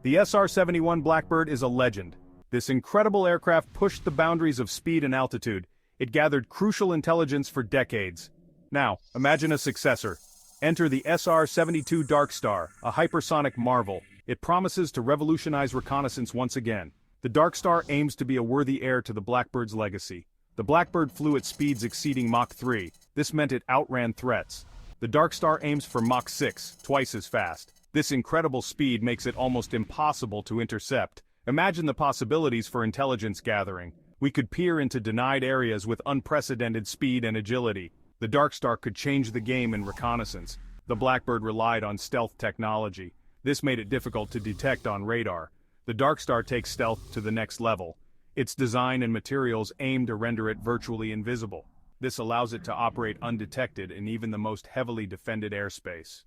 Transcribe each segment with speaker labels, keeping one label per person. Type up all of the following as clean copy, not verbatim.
Speaker 1: The SR-71 Blackbird is a legend. This incredible aircraft pushed the boundaries of speed and altitude. It gathered crucial intelligence for decades. Now, imagine a successor. Enter the SR-72 Darkstar, a hypersonic marvel. It promises to revolutionize reconnaissance once again. The Darkstar aims to be a worthy heir to the Blackbird's legacy. The Blackbird flew at speeds exceeding Mach 3. This meant it outran threats. The Darkstar aims for Mach 6, twice as fast. This incredible speed makes it almost impossible to intercept. Imagine the possibilities for intelligence gathering. We could peer into denied areas with unprecedented speed and agility. The Darkstar could change the game in reconnaissance. The Blackbird relied on stealth technology. This made it difficult to detect on radar. The Darkstar takes stealth to the next level. Its design and materials aim to render it virtually invisible. This allows it to operate undetected in even the most heavily defended airspace.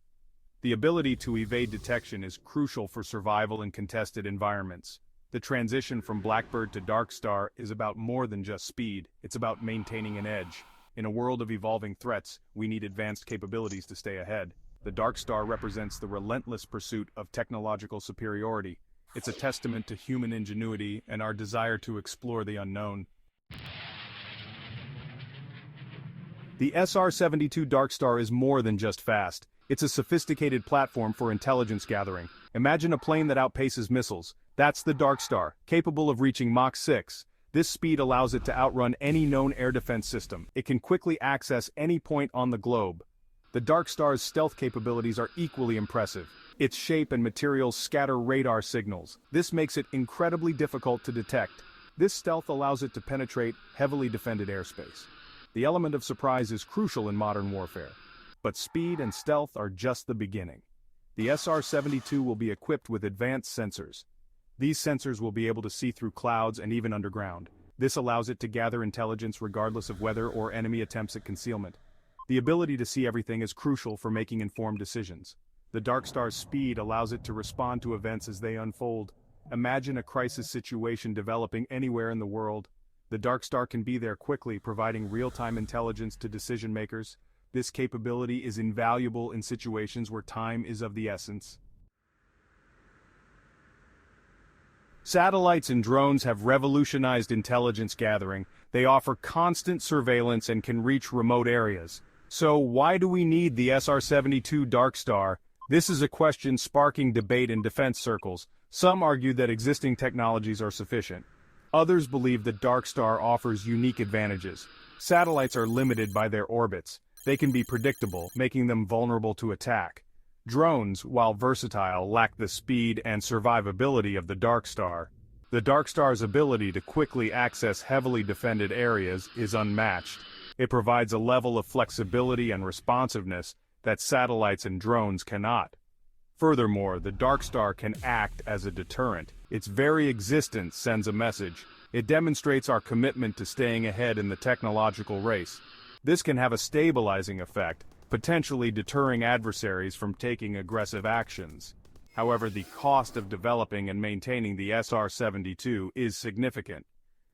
Speaker 1: The ability to evade detection is crucial for survival in contested environments. The transition from Blackbird to Darkstar is about more than just speed, it's about maintaining an edge. In a world of evolving threats, we need advanced capabilities to stay ahead. The Darkstar represents the relentless pursuit of technological superiority. It's a testament to human ingenuity and our desire to explore the unknown. The SR-72 Darkstar is more than just fast. It's a sophisticated platform for intelligence gathering. Imagine a plane that outpaces missiles. That's the Darkstar, capable of reaching Mach 6. This speed allows it to outrun any known air defense system. It can quickly access any point on the globe. The Darkstar's stealth capabilities are equally impressive. Its shape and materials scatter radar signals. This makes it incredibly difficult to detect. This stealth allows it to penetrate heavily defended airspace. The element of surprise is crucial in modern warfare. But speed and stealth are just the beginning. The SR-72 will be equipped with advanced sensors. These sensors will be able to see through clouds and even underground. This allows it to gather intelligence regardless of weather or enemy attempts at concealment. The ability to see everything is crucial for making informed decisions. The Darkstar's speed allows it to respond to events as they unfold. Imagine a crisis situation developing anywhere in the world. The Darkstar can be there quickly, providing real-time intelligence to decision-makers. This capability is invaluable in situations where time is of the essence. Satellites and drones have revolutionized intelligence gathering. They offer constant surveillance and can reach remote areas. So why do we need the SR-72 Darkstar? This is a question sparking debate in defense circles. Some argue that existing technologies are sufficient. Others believe that Darkstar offers unique advantages. Satellites are limited by their orbits. They can be predictable, making them vulnerable to attack. Drones, while versatile, lack the speed and survivability of the Darkstar. The Darkstar's ability to quickly access heavily defended areas is unmatched. It provides a level of flexibility and responsiveness that satellites and drones cannot. Furthermore, the Darkstar can act as a deterrent. Its very existence sends a message. It demonstrates our commitment to staying ahead in the technological race. This can have a stabilizing effect, potentially deterring adversaries from taking aggressive actions. However, the cost of developing and maintaining the SR-72 is significant.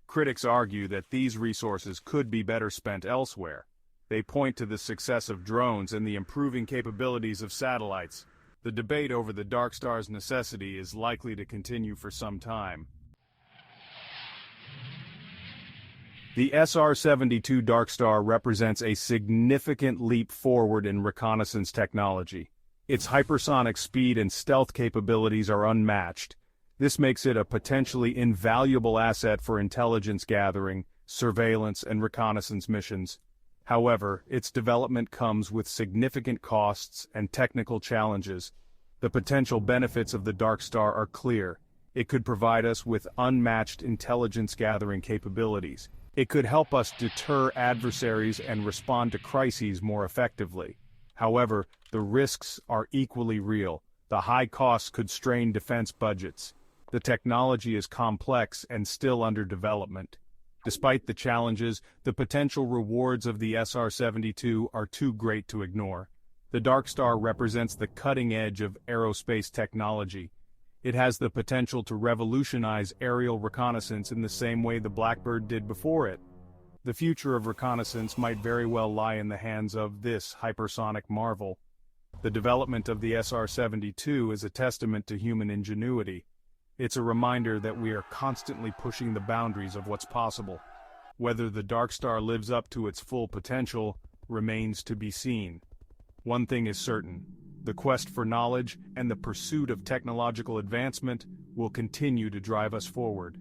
Speaker 1: Critics argue that these resources could be better spent elsewhere. They point to the success of drones and the improving capabilities of satellites. The debate over the Darkstar's necessity is likely to continue for some time. The SR-72 Darkstar represents a significant leap forward in reconnaissance technology. Its hypersonic speed and stealth capabilities are unmatched. This makes it a potentially invaluable asset for intelligence gathering, surveillance, and reconnaissance missions. However, its development comes with significant costs and technical challenges. The potential benefits of the Darkstar are clear. It could provide us with unmatched intelligence gathering capabilities. It could help us deter adversaries and respond to crises more effectively. However, the risks are equally real. The high costs could strain defense budgets. The technology is complex and still under development. Despite the challenges, the potential rewards of the SR-72 are too great to ignore. The Darkstar represents the cutting edge of aerospace technology. It has the potential to revolutionize aerial reconnaissance in the same way the Blackbird did before it. The future of reconnaissance might very well lie in the hands of this hypersonic marvel. The development of the SR-72 is a testament to human ingenuity. It's a reminder that we are constantly pushing the boundaries of what's possible. Whether the Darkstar lives up to its full potential remains to be seen. One thing is certain: the quest for knowledge and the pursuit of technological advancement will continue to drive us forward.